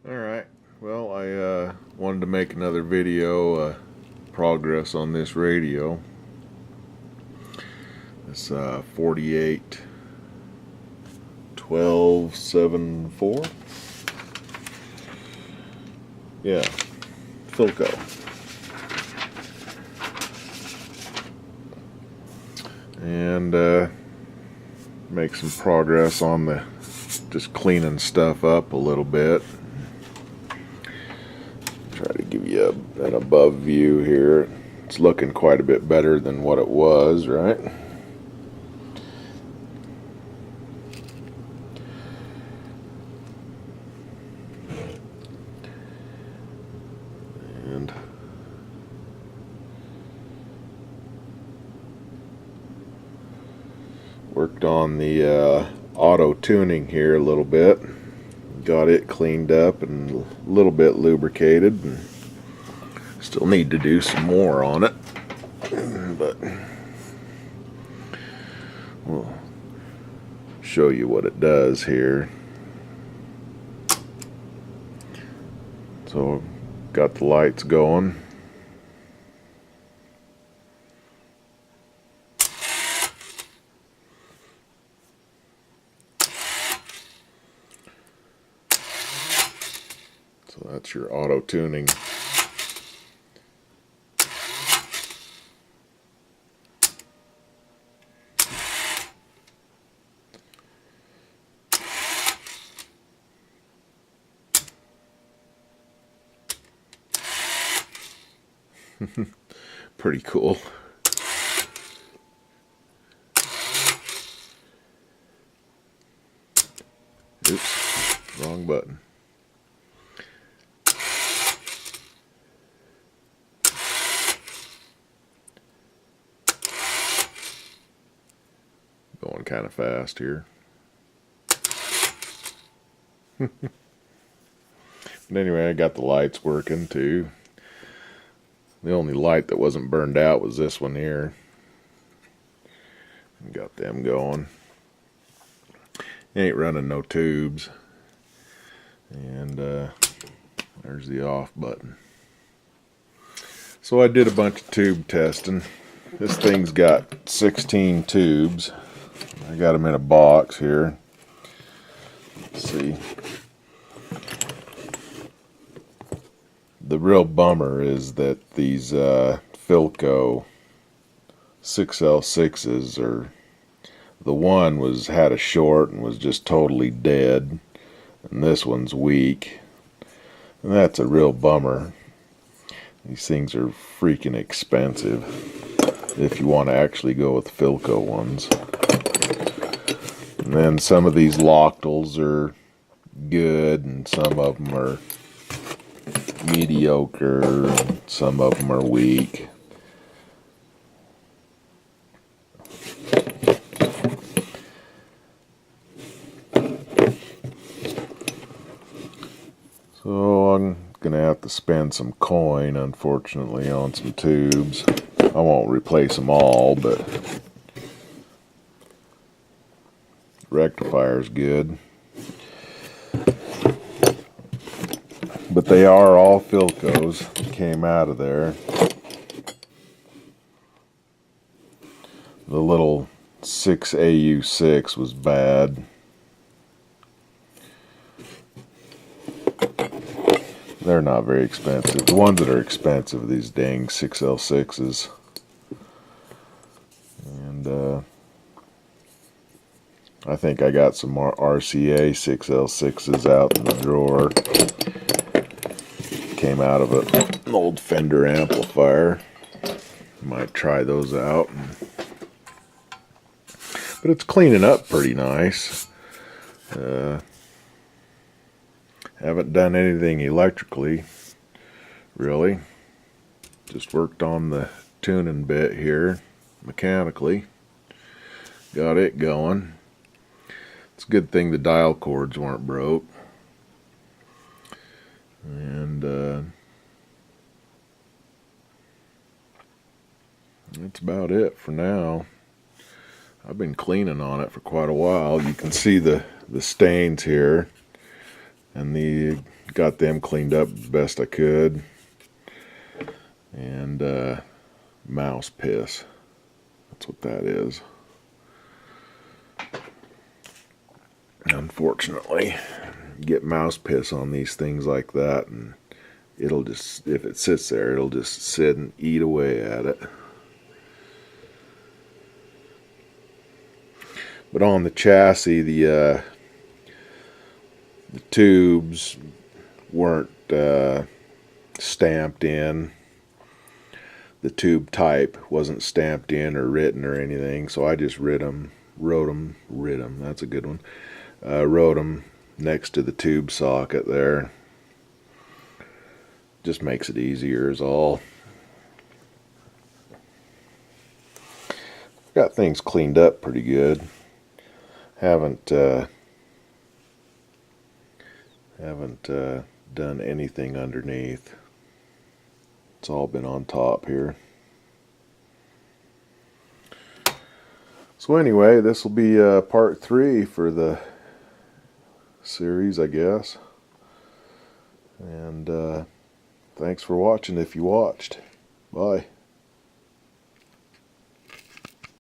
Alright, well I wanted to make another video, progress on this radio. This 48 1274. Yeah, Philco. And make some progress on the just cleaning stuff up a little bit. Try to give you an above view here. It's looking quite a bit better than what it was, right? And worked on the auto tuning here a little bit. Got it cleaned up and a little bit lubricated, and still need to do some more on it, but we'll show you what it does here. So got the lights going. So that's your auto tuning. Pretty cool. Oops, wrong button. Going kind of fast here. But anyway, I got the lights working too. The only light that wasn't burned out was this one here. Got them going. Ain't running no tubes. And there's the off button. So I did a bunch of tube testing. This thing's got 16 tubes. I got them in a box here. Let's see. The real bummer is that these Philco 6L6s are, the one had a short and was just totally dead, and this one's weak, and that's a real bummer. These things are freaking expensive if you want to actually go with Philco ones. And then some of these Loctals are good, and some of them are mediocre, and some of them are weak. So I'm gonna have to spend some coin, unfortunately, on some tubes. I won't replace them all, but rectifier's good. But they are all Philcos. Came out of there. The little 6AU6 was bad. They're not very expensive. The ones that are expensive are these dang 6L6s. And I think I got some more RCA 6L6s out in the drawer. Came out of an old Fender amplifier. Might try those out. But it's cleaning up pretty nice. Haven't done anything electrically, really. Just worked on the tuning bit here, mechanically. Got it going. It's a good thing the dial cords weren't broke. And that's about it for now. I've been cleaning on it for quite a while. You can see the stains here, and the got them cleaned up the best I could. And mouse piss. That's what that is. Unfortunately, you get mouse piss on these things like that, and it'll just, if it sits there, it'll just sit and eat away at it. But on the chassis, the tubes weren't stamped in. The tube type wasn't stamped in or written or anything, so I just wrote them, that's a good one. Wrote them next to the tube socket there. Just makes it easier is all. Got things cleaned up pretty good. Haven't done anything underneath. It's all been on top here. So anyway, this will be part 3 for the series, I guess. And thanks for watching if you watched. Bye.